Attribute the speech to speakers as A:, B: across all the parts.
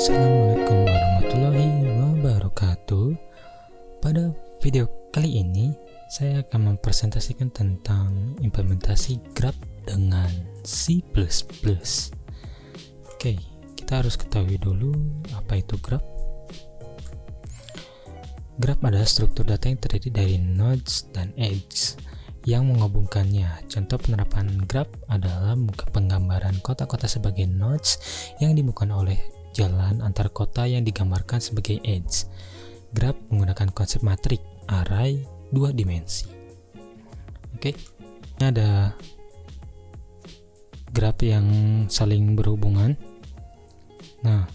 A: Assalamualaikum warahmatullahi wabarakatuh. Pada video kali ini saya akan mempresentasikan tentang implementasi graph dengan C++. Oke, kita harus ketahui dulu apa itu graph. Graph adalah struktur data yang terdiri dari nodes dan edges yang menghubungkannya. Contoh penerapan graph adalah penggambaran kota-kota sebagai nodes yang dihubungkan oleh jalan antar kota yang digambarkan sebagai edge. Graph menggunakan konsep matrik array 2 dimensi. Oke, ini ada graph yang saling berhubungan. Nah,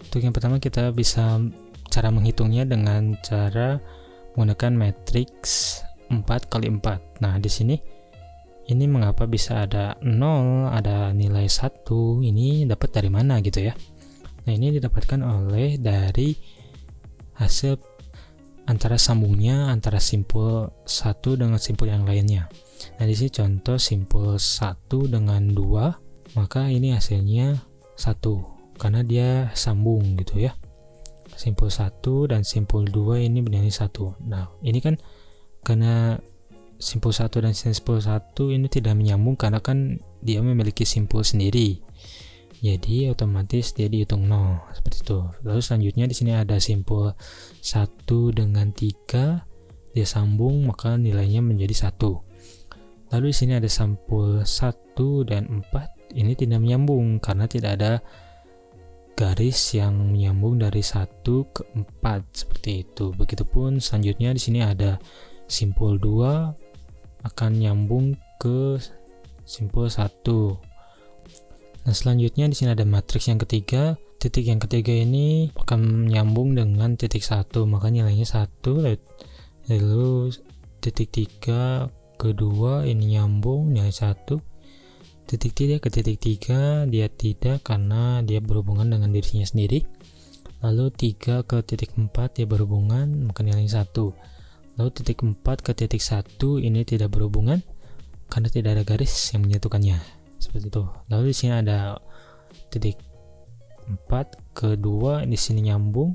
A: untuk yang pertama kita bisa cara menghitungnya dengan cara menggunakan matriks 4x4. Nah, di sini ini mengapa bisa ada 0, ada nilai 1, ini dapat dari mana gitu ya. Nah, ini didapatkan oleh dari hasil antara sambungnya antara simpul 1 dengan simpul yang lainnya. Nah, di sini contoh simpul 1 dengan 2, maka ini hasilnya 1 karena dia sambung gitu ya. Simpul 1 dan simpul 2 ini bernilai 1. Nah, ini kan karena simpul 1 dan simpul 1 ini tidak menyambung karena kan dia memiliki simpul sendiri. Jadi otomatis dia dihitung 0 seperti itu. Lalu selanjutnya di sini ada simpul 1 dengan 3, dia sambung maka nilainya menjadi 1. Lalu di sini ada simpul 1 dan 4, ini tidak menyambung karena tidak ada garis yang menyambung dari 1 ke 4 seperti itu. Begitupun selanjutnya di sini ada simpul 2 akan nyambung ke simpul 1. Nah, selanjutnya di sini ada matriks yang ketiga. Titik yang ketiga ini akan menyambung dengan titik 1, maka nilainya 1. Lalu titik 3 kedua ini nyambung nilai 1. Titik 3 ke titik 3 dia tidak karena dia berhubungan dengan dirinya sendiri. Lalu 3 ke titik 4 dia berhubungan, maka nilainya 1. Lalu titik 4 ke titik 1 ini tidak berhubungan karena tidak ada garis yang menyatukannya. Seperti itu. Lalu di sini ada titik 4 ke 2, di sini nyambung,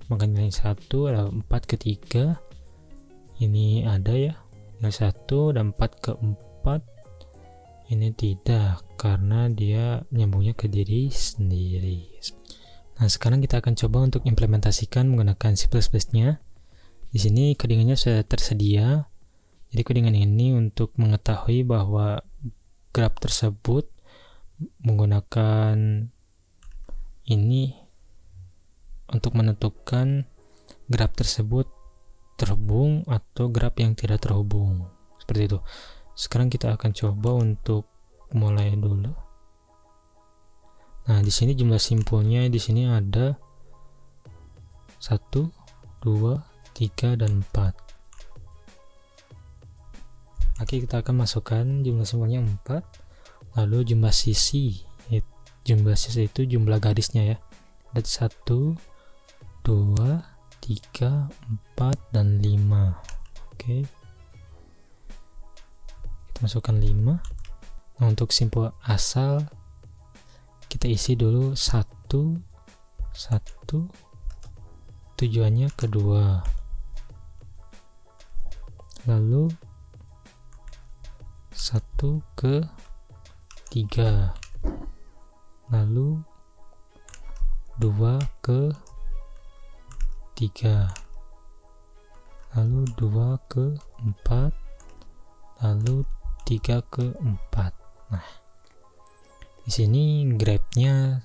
A: maka nilai 1. Ada 4 ke 3, ini ada ya, nilai 1, dan 4 ke 4 ini tidak karena dia nyambungnya ke diri sendiri. Nah, sekarang kita akan coba untuk implementasikan menggunakan C++-nya. Di sini codingannya sudah tersedia. Jadi codingan ini untuk mengetahui bahwa graph tersebut menggunakan ini untuk menentukan graph tersebut terhubung atau graph yang tidak terhubung. Seperti itu. Sekarang kita akan coba untuk mulai dulu. Nah, di sini jumlah simpulnya di sini ada 1, 2, 3, dan 4. Oke, kita akan masukkan jumlah simpulnya 4. Lalu jumlah sisi. Jumlah sisi itu jumlah garisnya ya. Ada 1, 2, 3, 4, dan 5. Oke. Kita masukkan 5. Nah, untuk simpul asal kita isi dulu 1, tujuannya kedua. Lalu 1 ke 3, lalu 2 ke 3, lalu 2 ke 4, lalu 3 ke 4. Nah, di sini graph-nya.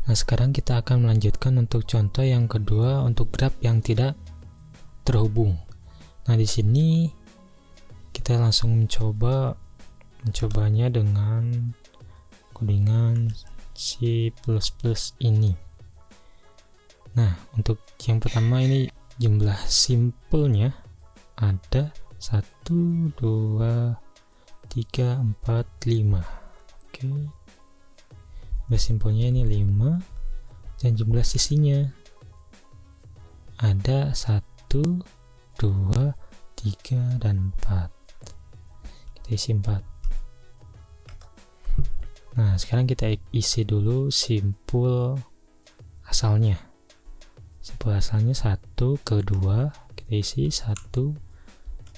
A: Nah, sekarang kita akan melanjutkan untuk contoh yang kedua untuk graph yang tidak terhubung. Nah, di sini kita langsung mencobanya dengan codingan C++ ini. Nah, untuk yang pertama ini jumlah simpulnya ada 1, 2, 3, 4, 5. Oke. Jumlah simpulnya ini 5 dan jumlah sisinya ada 1, 2, 3, dan 4. Isi 4. Nah, sekarang kita isi dulu simpul asalnya. Simpul asalnya 1 ke 2, kita isi 1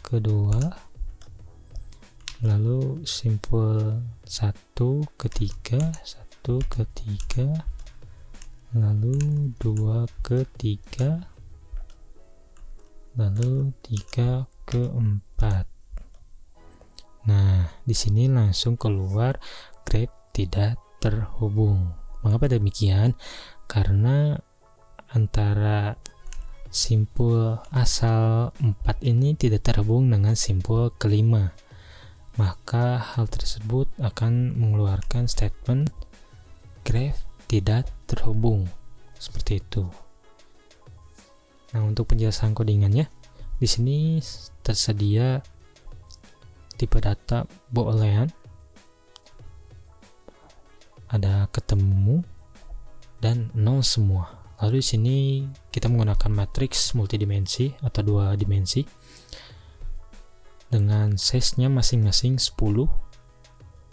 A: ke 2, lalu simpul 1 ke 3, 1 ke 3, lalu 2 ke 3, lalu 3 ke 4. Nah, di sini langsung keluar grep tidak terhubung. Mengapa demikian? Karena antara simpul asal 4 ini tidak terhubung dengan simpul kelima. Maka hal tersebut akan mengeluarkan statement gref tidak terhubung. Seperti itu. Nah, untuk penjelasan codingannya, di sini tersedia tipe data boolean, ada ketemu dan nol semua. Lalu di sini kita menggunakan matriks multidimensi atau 2 dimensi dengan size-nya masing-masing 10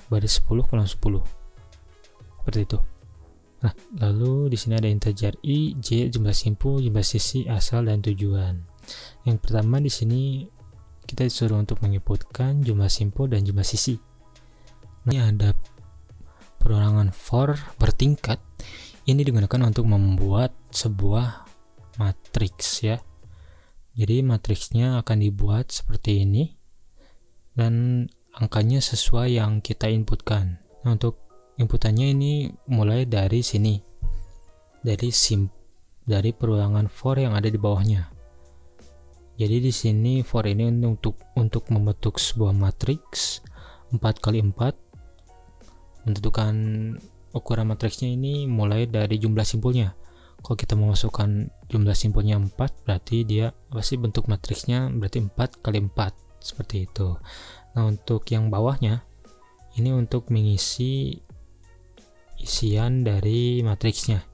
A: baris 10 kolom 10. Seperti itu. Nah, lalu di sini ada integer i, j, jumlah simpul, jumlah sisi, asal, dan tujuan. Yang pertama di sini kita disuruh untuk menginputkan jumlah simpul dan jumlah sisi. Nah, ini ada perorangan for bertingkat. Ini digunakan untuk membuat sebuah matriks ya. Jadi matriksnya akan dibuat seperti ini dan angkanya sesuai yang kita inputkan. Nah, untuk inputannya ini mulai dari sini, dari perulangan for yang ada di bawahnya. Jadi di sini for ini untuk membentuk sebuah matriks 4x4. Menentukan ukuran matriksnya ini mulai dari jumlah simpulnya. Kalau kita memasukkan jumlah simpulnya 4, berarti dia pasti bentuk matriksnya berarti 4x4 seperti itu. Nah, untuk yang bawahnya ini untuk mengisi isian dari matriksnya.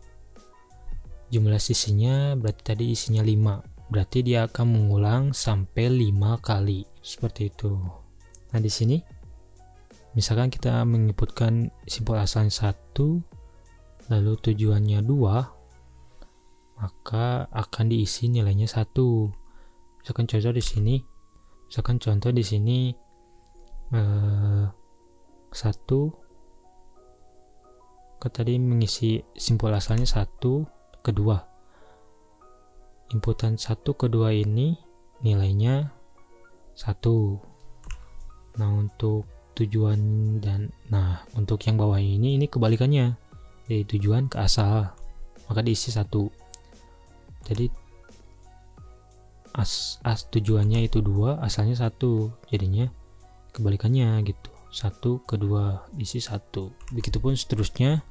A: Jumlah sisinya berarti tadi isinya 5. Berarti dia akan mengulang sampai 5 kali. Seperti itu. Nah, di sini misalkan kita menginputkan simpul asalnya 1, lalu tujuannya 2, maka akan diisi nilainya 1. Misalkan contoh di sini 1 tadi mengisi simpul asalnya 1 ke 2. Inputan 1 ke 2 ini nilainya 1. Nah, untuk tujuan untuk yang bawah ini kebalikannya, dari tujuan ke asal, maka diisi 1. Jadi tujuannya itu 2, asalnya 1, jadinya kebalikannya gitu, 1 ke 2 isi 1. Begitupun seterusnya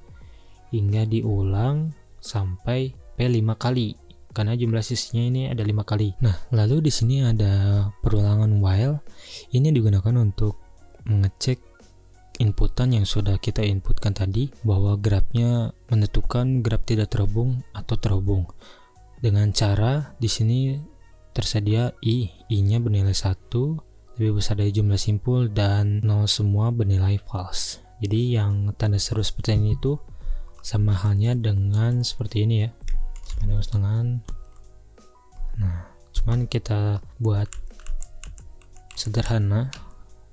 A: hingga diulang sampai P5 kali karena jumlah sisinya ini ada 5 kali. Nah, lalu di sini ada perulangan while. Ini digunakan untuk mengecek inputan yang sudah kita inputkan tadi, bahwa grafnya menentukan graf tidak terhubung atau terhubung. Dengan cara di sini tersedia i-nya bernilai 1 lebih besar dari jumlah simpul dan 0 semua bernilai false. Jadi yang tanda seru seperti ini itu sama halnya dengan seperti ini ya. Setengah. Nah, cuman kita buat sederhana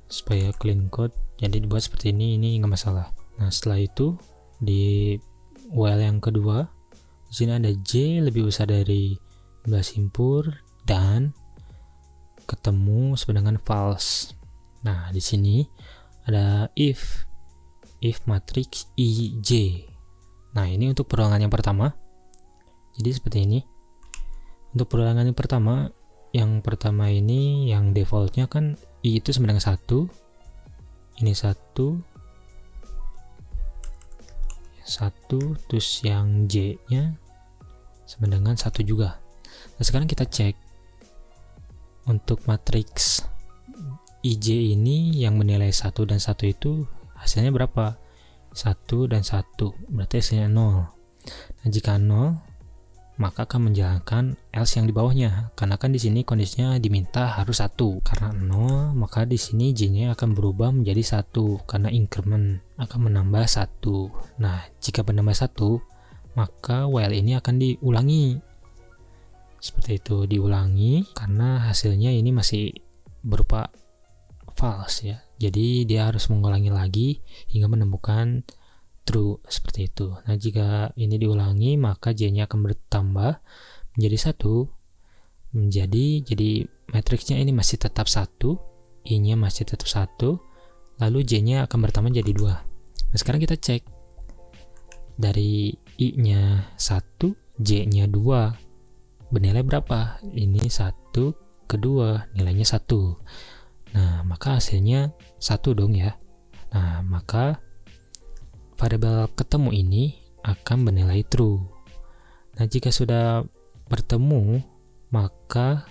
A: supaya clean code, jadi dibuat seperti ini nggak masalah. Nah, setelah itu di while yang kedua di sini ada j lebih besar dari jumlah simpul dan ketemu sama dengan false. Nah, di sini ada if matrix ij. Nah, ini untuk perulangan yang pertama. Jadi seperti ini. Untuk perulangan yang pertama ini yang defaultnya kan i itu sama dengan 1. Ini 1, terus yang j-nya sama dengan 1 juga. Nah, sekarang kita cek untuk matriks ij ini yang menilai 1 dan 1 itu hasilnya berapa? 1 dan 1, berarti hasilnya 0. Nah, jika 0 maka akan menjalankan else yang di bawahnya, karena kan di sini kondisinya diminta harus 1. Karena 0 maka di sini j-nya akan berubah menjadi 1 karena increment akan menambah 1. Nah, jika menambah 1 maka while ini akan diulangi. Seperti itu, diulangi karena hasilnya ini masih berupa false ya. Jadi dia harus mengulangi lagi hingga menemukan true, seperti itu. Nah, jika ini diulangi maka J-nya akan bertambah menjadi 1. Jadi matriksnya ini masih tetap 1, I-nya masih tetap 1, lalu J-nya akan bertambah jadi 2. Nah, sekarang kita cek. Dari I-nya 1, J-nya 2. Bernilai berapa? Ini 1, kedua nilainya 1. Nah, maka hasilnya 1 dong ya. Nah, maka variabel ketemu ini akan bernilai true. Nah, jika sudah bertemu, maka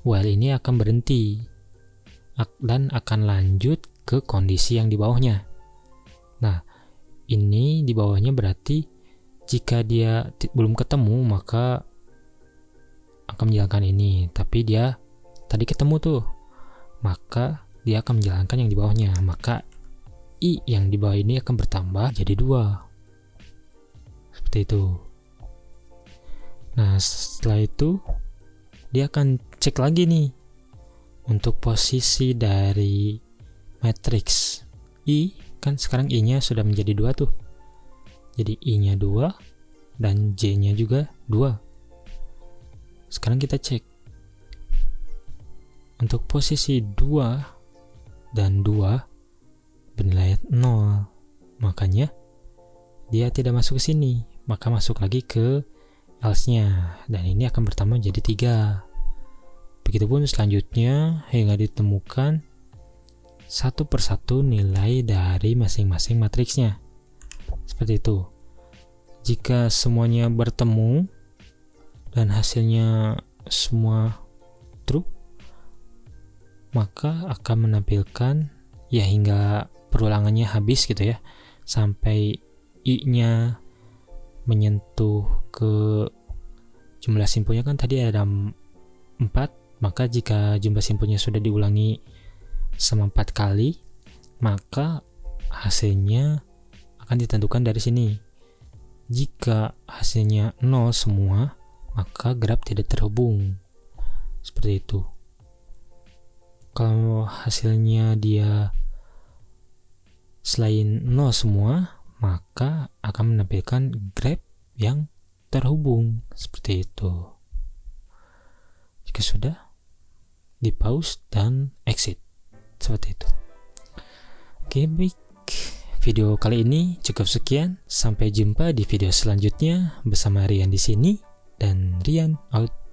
A: while ini akan berhenti dan akan lanjut ke kondisi yang di bawahnya. Nah, ini di bawahnya berarti jika dia belum ketemu maka akan menjalankan ini, tapi dia tadi ketemu tuh, maka dia akan menjalankan yang di bawahnya, maka I yang di bawah ini akan bertambah jadi 2. Seperti itu. Nah, setelah itu dia akan cek lagi nih untuk posisi dari matriks I, kan sekarang I-nya sudah menjadi 2 tuh. Jadi I-nya 2 dan J-nya juga 2. Sekarang kita cek untuk posisi 2 dan 2 bernilai 0, makanya dia tidak masuk ke sini, maka masuk lagi ke else-nya dan ini akan bertambah jadi 3. Begitupun selanjutnya hingga ditemukan satu persatu nilai dari masing-masing matriksnya. Seperti itu. Jika semuanya bertemu dan hasilnya semua true, maka akan menampilkan ya hingga perulangannya habis gitu ya, sampai I-nya menyentuh ke jumlah simpulnya, kan tadi ada 4, maka jika jumlah simpulnya sudah diulangi sama 4 kali, maka hasilnya akan ditentukan dari sini. Jika hasilnya 0 semua, maka graf tidak terhubung. Seperti itu. Kalau hasilnya dia selain 0 semua, maka akan menampilkan graf yang terhubung. Seperti itu. Jika sudah, di pause dan exit. Seperti itu. Oke, baik. Video kali ini cukup sekian. Sampai jumpa di video selanjutnya bersama Rian di sini. Dan Rian out.